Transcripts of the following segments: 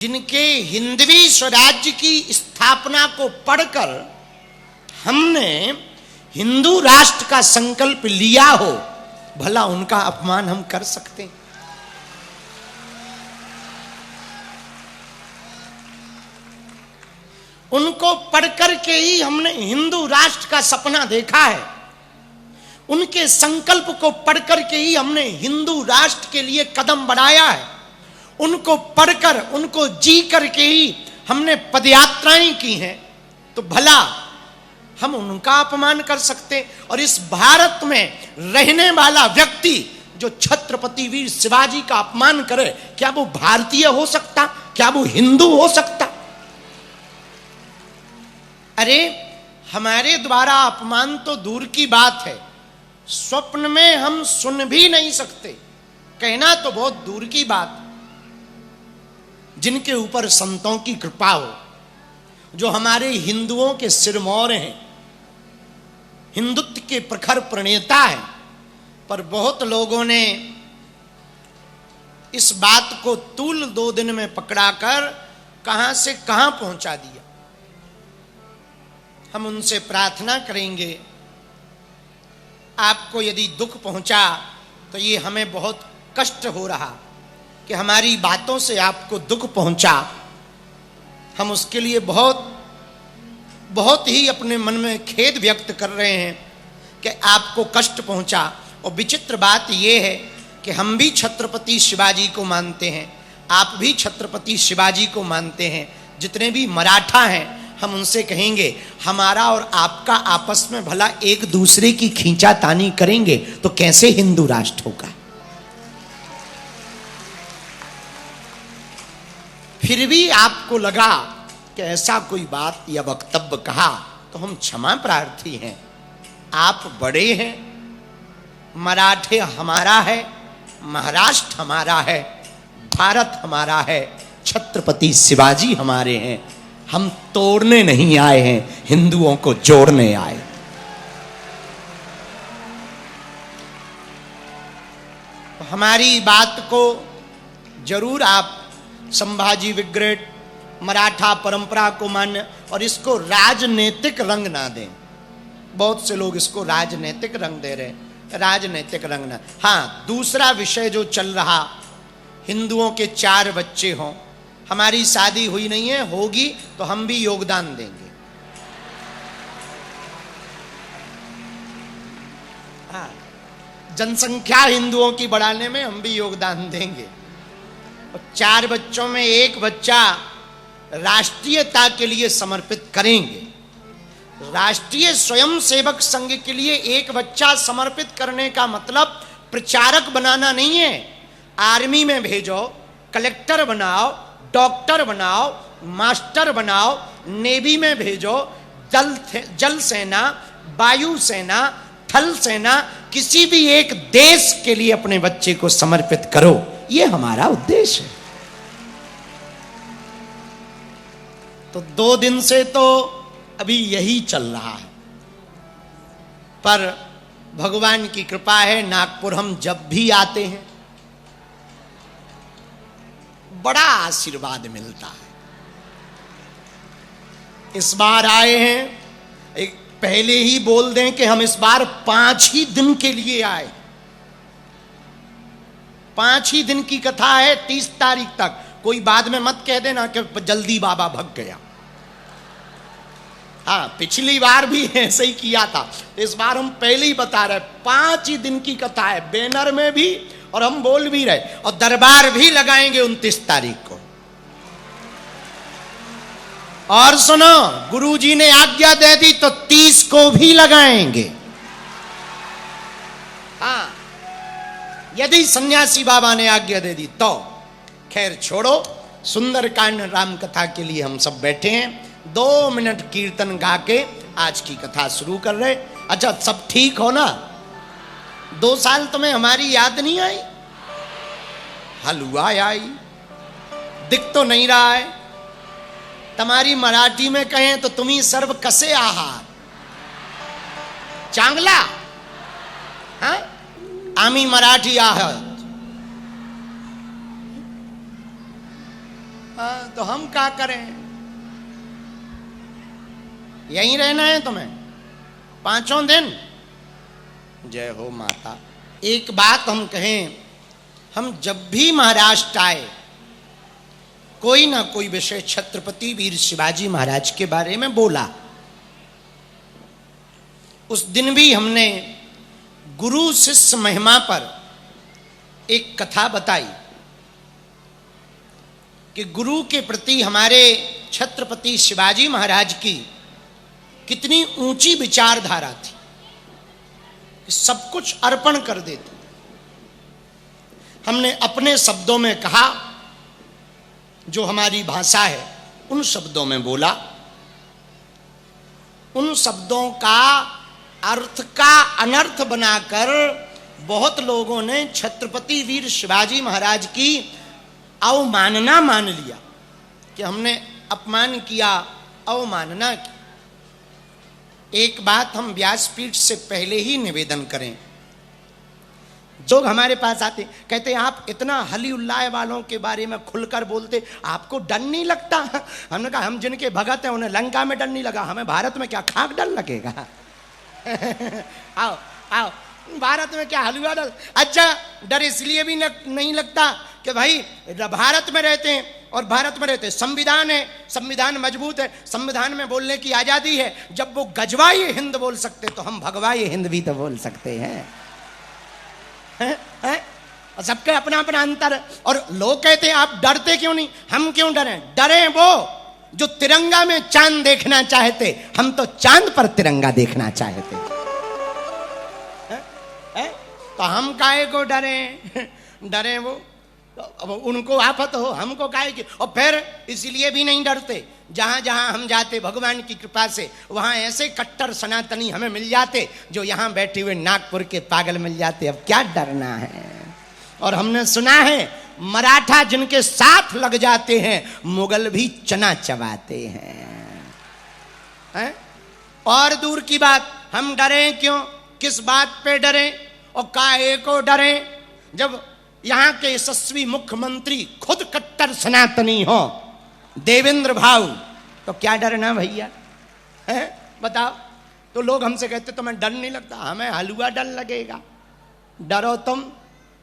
जिनके हिंदवी स्वराज्य की स्थापना को पढ़कर हमने हिंदू राष्ट्र का संकल्प लिया हो, भला उनका अपमान हम कर सकते हैं? उनको पढ़कर के ही हमने हिंदू राष्ट्र का सपना देखा है। उनके संकल्प को पढ़कर के ही हमने हिंदू राष्ट्र के लिए कदम बढ़ाया है। उनको पढ़कर, उनको जी करके ही हमने पदयात्राएं की हैं। तो भला हम उनका अपमान कर सकते? और इस भारत में रहने वाला व्यक्ति जो छत्रपति वीर शिवाजी का अपमान करे, क्या वो भारतीय हो सकता? क्या वो हिंदू हो सकता? अरे हमारे द्वारा अपमान तो दूर की बात है, स्वप्न में हम सुन भी नहीं सकते, कहना तो बहुत दूर की बात। जिनके ऊपर संतों की कृपा हो, जो हमारे हिंदुओं के सिरमौर हैं, हिंदुत्व के प्रखर प्रणेता हैं, पर बहुत लोगों ने इस बात को तूल 2 दिन में पकड़ाकर कहां से कहां पहुंचा दिया। हम उनसे प्रार्थना करेंगे, आपको यदि दुख पहुंचा तो ये हमें बहुत कष्ट हो रहा कि हमारी बातों से आपको दुख पहुंचा। हम उसके लिए बहुत ही अपने मन में खेद व्यक्त कर रहे हैं कि आपको कष्ट पहुंचा। और विचित्र बात यह है कि हम भी छत्रपति शिवाजी को मानते हैं, आप भी छत्रपति शिवाजी को मानते हैं। जितने भी मराठा हैं, हम उनसे कहेंगे हमारा और आपका आपस में भला एक दूसरे की खींचातानी करेंगे तो कैसे हिंदू राष्ट्र होगा? फिर भी आपको लगा कि ऐसा कोई बात या वक्तव्य कहा तो हम क्षमा प्रार्थी हैं। आप बड़े हैं, मराठे हमारा है, महाराष्ट्र हमारा है, भारत हमारा है, छत्रपति शिवाजी हमारे हैं। हम तोड़ने नहीं आए हैं, हिंदुओं को जोड़ने आए। हमारी बात को जरूर आप संभाजी विग्रह, मराठा परंपरा को मान्य और इसको राजनीतिक रंग ना दें। बहुत से लोग इसको राजनीतिक रंग दे रहे हैं, राजनीतिक रंग ना। हाँ, दूसरा विषय जो चल रहा, हिंदुओं के 4 बच्चे हों, हमारी शादी हुई नहीं है, होगी तो हम भी योगदान देंगे। हाँ, जनसंख्या हिंदुओं की बढ़ाने में हम भी योगदान देंगे। और 4 बच्चों में 1 बच्चा राष्ट्रीयता के लिए समर्पित करेंगे। राष्ट्रीय स्वयंसेवक संघ के लिए 1 बच्चा समर्पित करने का मतलब प्रचारक बनाना नहीं है। आर्मी में भेजो, कलेक्टर बनाओ, डॉक्टर बनाओ, मास्टर बनाओ, नेवी में भेजो, जल सेना, वायु सेना, थल सेना, किसी भी एक देश के लिए अपने बच्चे को समर्पित करो, ये हमारा उद्देश्य है। तो 2 दिन से तो अभी यही चल रहा है, पर भगवान की कृपा है, नागपुर हम जब भी आते हैं बड़ा आशीर्वाद मिलता है। इस बार आए हैं, एक पहले ही बोल दें कि हम इस बार 5 ही दिन के लिए आए। 5 ही दिन की कथा है, 30 तारीख तक। कोई बाद में मत कह देना कि जल्दी बाबा भग गया। हाँ, पिछली बार भी ऐसे ही किया था, इस बार हम पहले ही बता रहे, 5 ही दिन की कथा है, बैनर में भी, और हम बोल भी रहे, और दरबार भी लगाएंगे 29 तारीख को। और सुनो, गुरुजी ने आज्ञा दे दी तो 30 को भी लगाएंगे। हाँ, यदि सन्यासी बाबा ने आज्ञा दे दी तो। खैर छोड़ो, सुंदरकांड राम कथा के लिए हम सब बैठे हैं। 2 मिनट कीर्तन गा के आज की कथा शुरू कर रहे। अच्छा, सब ठीक हो ना? 2 साल तुम्हें हमारी याद नहीं आई? हलवा आई, दिख तो नहीं रहा है। तुम्हारी मराठी में कहें तो तुम्ही सर्व कसे आहार, चांगला? हाँ, आम्ही मराठी आहात। हाँ, तो हम क्या करें? यहीं रहना है तुम्हें 5 दिन? जय हो माता। एक बात हम कहें, हम जब भी महाराष्ट्र आए कोई ना कोई विषय छत्रपति वीर शिवाजी महाराज के बारे में बोला। उस दिन भी हमने गुरु शिष्य महिमा पर एक कथा बताई कि गुरु के प्रति हमारे छत्रपति शिवाजी महाराज की कितनी ऊंची विचारधारा थी कि सब कुछ अर्पण कर देते। हमने अपने शब्दों में कहा, जो हमारी भाषा है उन शब्दों में बोला। उन शब्दों का अर्थ का अनर्थ बनाकर बहुत लोगों ने छत्रपति वीर शिवाजी महाराज की अवमानना मान लिया कि हमने अपमान किया, अवमानना की। एक बात हम व्यासपीठ से पहले ही निवेदन करें। लोग हमारे पास आते कहते आप इतना हली उल्लाह वालों के बारे में खुलकर बोलते, आपको डर नहीं लगता? हमने कहा हम जिनके भगत हैं उन्हें लंका में डर नहीं लगा, हमें भारत में क्या खाक डर लगेगा? आओ आओ, भारत में क्या हलवा डर? अच्छा, डर इसलिए भी नहीं लगता कि भाई भारत में रहते हैं और भारत में रहते संविधान है, संविधान मजबूत है, संविधान में बोलने की आजादी है। जब वो गजवाए हिंद बोल सकते तो हम भगवाए हिंद भी तो बोल सकते हैं। सबके अपना अपना अंतर है। और लोग कहते हैं आप डरते क्यों नहीं? हम क्यों डरें? डरे वो जो तिरंगा में चांद देखना चाहते, हम तो चांद पर तिरंगा देखना चाहते। तो हम काहे को डरे? डरे वो अब उनको आफत हो, हमको काहे की? और फिर इसलिए भी नहीं डरते, जहां जहां हम जाते भगवान की कृपा से वहां ऐसे कट्टर सनातनी हमें मिल जाते जो यहां बैठे हुए नागपुर के पागल मिल जाते। अब क्या डरना है? और हमने सुना है मराठा जिनके साथ लग जाते हैं मुगल भी चना चबाते हैं? और दूर की बात, हम डरें क्यों? किस बात पे डरें और काहे को डरें? जब यहां के यशस्वी मुख्यमंत्री खुद कट्टर सनातनी हो, देवेंद्र भाऊ, तो क्या डरना भैया? है बताओ। तो लोग हमसे कहते तुम्हें डर नहीं लगता? हमें हलवा डर लगेगा। डरो तुम,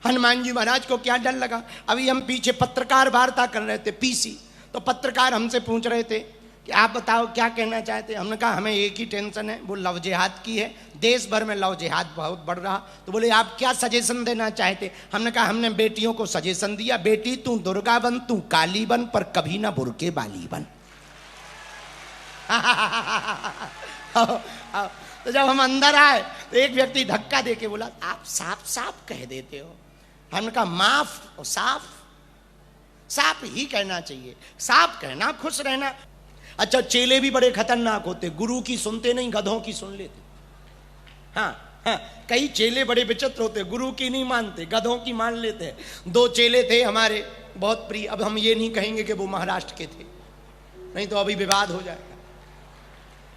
हनुमान जी महाराज को क्या डर लगा? अभी हम पीछे पत्रकार वार्ता कर रहे थे पीसी, तो पत्रकार हमसे पूछ रहे थे कि आप बताओ क्या कहना चाहते? हमने कहा हमें एक ही टेंशन है, वो लव जिहाद की है। देश भर में लव जिहाद बहुत बढ़ रहा। तो बोले आप क्या सजेशन देना चाहते? हमने कहा हमने बेटियों को सजेशन दिया, बेटी तू दुर्गा बन, तू काली बन, पर कभी ना बुरके बाली बन। तो जब हम अंदर आए तो एक व्यक्ति धक्का देके बोला आप साफ साफ कह देते हो। हमने कहा माफ और साफ, साफ ही कहना चाहिए, साफ कहना, खुश रहना। अच्छा, चेले भी बड़े खतरनाक होते, गुरु की सुनते नहीं, गधों की सुन लेते। हाँ हाँ, कई चेले बड़े विचित्र होते, गुरु की नहीं मानते, गधों की मान लेते हैं। 2 चेले थे हमारे बहुत प्रिय, अब हम ये नहीं कहेंगे कि वो महाराष्ट्र के थे, नहीं तो अभी विवाद हो जाएगा।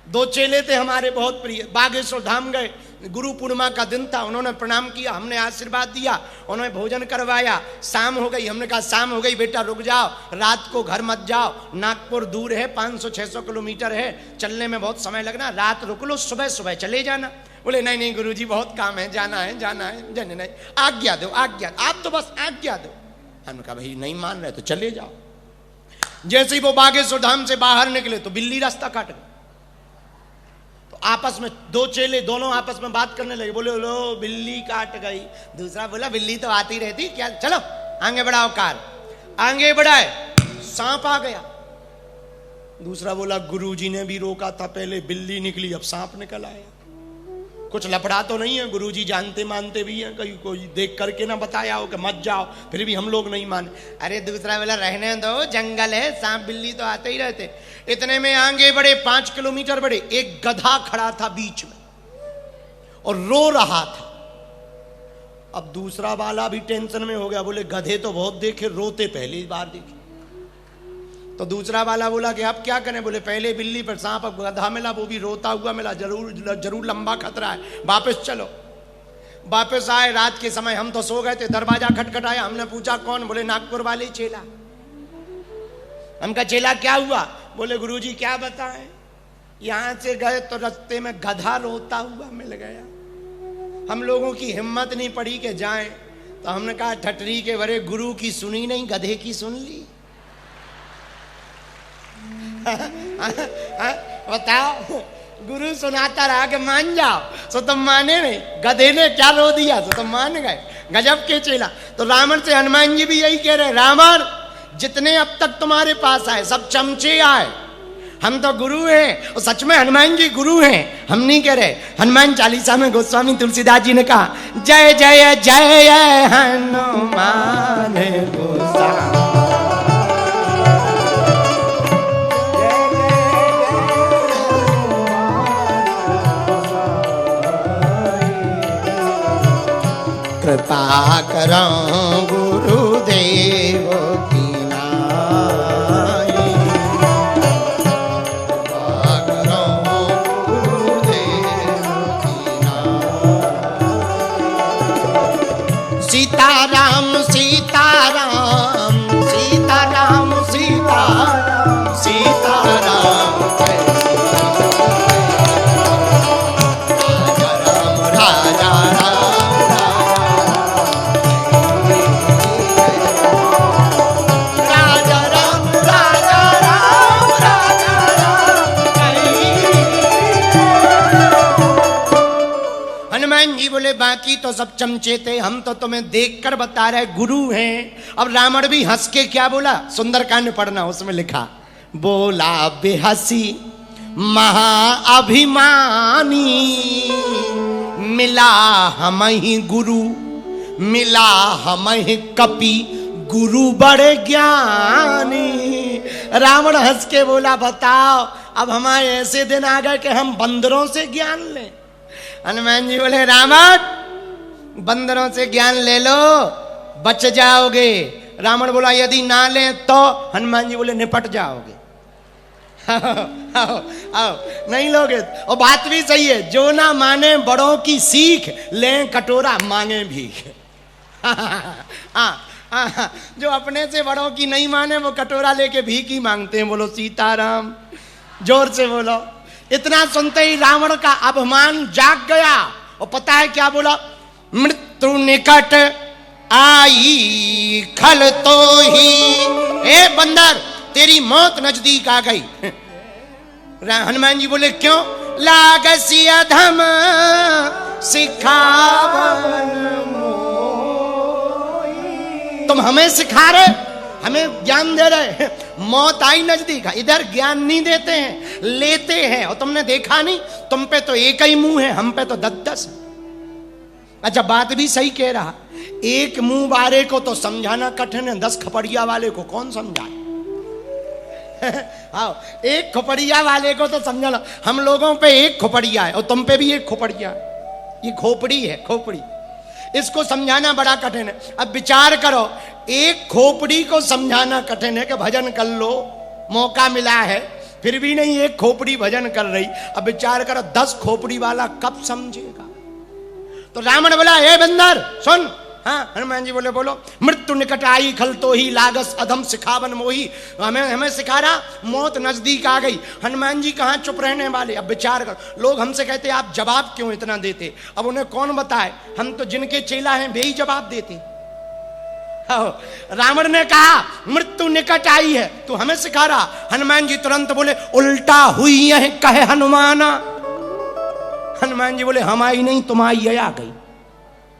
2 चेले थे हमारे बहुत प्रिय, बागेश्वर धाम गए, गुरु पूर्णिमा का दिन था, उन्होंने प्रणाम किया, हमने आशीर्वाद दिया, उन्होंने भोजन करवाया। शाम हो गई, हमने कहा शाम हो गई बेटा रुक जाओ, रात को घर मत जाओ, नागपुर दूर है, 500-600 किलोमीटर है, चलने में बहुत समय लगना, रात रुक लो, सुबह सुबह चले जाना। बोले नहीं नहीं गुरुजी बहुत काम है, जाना है जाना है, जाने नहीं, आज्ञा दो आज्ञा, आप तो बस आज्ञा दो। हमने कहा भाई नहीं मान रहे तो चले जाओ। जैसे ही वो बागेश्वर धाम से बाहर निकले तो बिल्ली रास्ता काट गई। आपस में 2 चेले दोनों आपस में बात करने लगे, बोले लो बिल्ली काट गई। दूसरा बोला बिल्ली तो आती रहती क्या, चलो आगे बढ़ाओ कार। आगे बढ़ाए, सांप आ गया। दूसरा बोला गुरुजी ने भी रोका था, पहले बिल्ली निकली अब सांप निकल आया। कुछ लफड़ा तो नहीं है, गुरुजी जानते मानते भी हैं, कहीं कोई देख करके ना बताया हो कि मत जाओ, फिर भी हम लोग नहीं माने। अरे दूसरा बोला रहने दो, जंगल है, सांप बिल्ली तो आते ही रहते। इतने में आगे बढ़े, 5 किलोमीटर बढ़े, एक गधा खड़ा था बीच में और रो रहा था। अब दूसरा वाला भी टेंशन में हो गया, बोले गधे तो बहुत देखे, रोते पहली बार देखे। तो दूसरा वाला बोला कि आप क्या करें? बोले पहले बिल्ली पर सांप, अब गधा मिला, वो भी रोता हुआ मिला, जरूर लंबा खतरा है, वापस चलो। वापस आए, रात के समय हम तो सो गए थे, दरवाजा खटखटाया, हमने पूछा कौन? बोले नागपुर वाले चेला। हम कहा चेला क्या हुआ? बोले गुरुजी क्या बताएं, यहां से गए तो रास्ते में गधा रोता हुआ मिल गया। हम लोगों की हिम्मत नहीं पड़ी कि जाएं, तो हमने कहा ठटरी के बरे गुरु की सुनी नहीं, गधे की सुन ली। बताओ, गुरु सुनाता रहा कि मान जाओ, सो तुम माने नहीं, गधे ने क्या रो दिया सो तुम मान गए। गजब के चेला। तो रावण से हनुमान जी भी यही कह रहे, रावण जितने अब तक तुम्हारे पास आए सब चमचे आए, हम तो गुरु हैं। और सच में हनुमान जी गुरु हैं, हम नहीं कह रहे। हनुमान चालीसा में गोस्वामी तुलसीदास जी ने कहा, जय जय जय हनुमान गोसाई, कृपा करो गुरुदेव की नाई, कृपा करो गुरुदेव की नाई। सीताराम सीताराम सीताराम सीताराम सीताराम, राजा राम राजा राम, जी बोले बाकी तो सब चमचे थे, हम तो तुम्हें देखकर बता रहे गुरु हैं। अब रावण भी हंस के क्या बोला, सुंदरकांड पढ़ना, उसमें लिखा, बोला बेहसी महाअभिमानी, मिला हमहि गुरु मिला हमहि कपि, गुरु बड़े ज्ञानी। रावण हंस के बोला बताओ अब हमारे ऐसे दिन आ गए कि हम बंदरों से ज्ञान लें। हनुमान जी बोले रावण बंदरों से ज्ञान ले लो बच जाओगे। रावण बोला यदि ना ले तो? हनुमान जी बोले निपट जाओगे। आओ नहीं लोगे। और बात भी सही है, जो ना माने बड़ों की सीख, लें कटोरा मांगे भीख। जो अपने से बड़ों की नहीं माने वो कटोरा लेके भीख ही मांगते हैं। बोलो सीताराम, जोर से बोलो। इतना सुनते ही रावण का अभिमान जाग गया और पता है क्या बोला, मृत्यु निकट आई खल तो ही, ए बंदर तेरी मौत नजदीक आ गई। हनुमान जी बोले क्यों? लागसी अधम सिखावन मोही, तुम हमें सिखा रहे, हमें ज्ञान दे रहे, मौत आई नजदीक। इधर ज्ञान नहीं देते हैं, लेते हैं। और तुमने देखा नहीं, तुम पे तो एक ही मुंह है, हम पे तो 10-10। अच्छा बात भी सही कह रहा, एक मुंह वाले को तो समझाना कठिन है, 10 खपड़िया वाले को कौन समझाए? आओ, एक खोपड़िया वाले को तो समझाना। हम लोगों पे एक खोपड़िया है और तुम पे भी एक खोपड़िया है, ये खोपड़ी है, खोपड़ी। इसको समझाना बड़ा कठिन है। अब विचार करो, एक खोपड़ी को समझाना कठिन है कि भजन कर लो, मौका मिला है, फिर भी नहीं एक खोपड़ी भजन कर रही। अब विचार करो 10 खोपड़ी वाला कब समझेगा? तो रावण बोला ए बंदर सुन। हाँ, हनुमान जी बोले बोलो। मृत्यु निकट आई खल तो ही, लागस अधम सिखावन मोही, हमें सिखा रहा मौत नजदीक आ गई। हनुमान जी कहाँ चुप रहने वाले। अब विचार करो, लोग हमसे कहते आप जवाब क्यों इतना देते? अब उन्हें कौन बताए, हम तो जिनके चेला हैं वे ही जवाब देते। रावण ने कहा मृत्यु निकट आई है, तू हमें सिखा रहा। हनुमान जी तुरंत बोले उल्टा हुई है कहे हनुमाना। हनुमान जी बोले हम आई नहीं, तुम आई आ गई।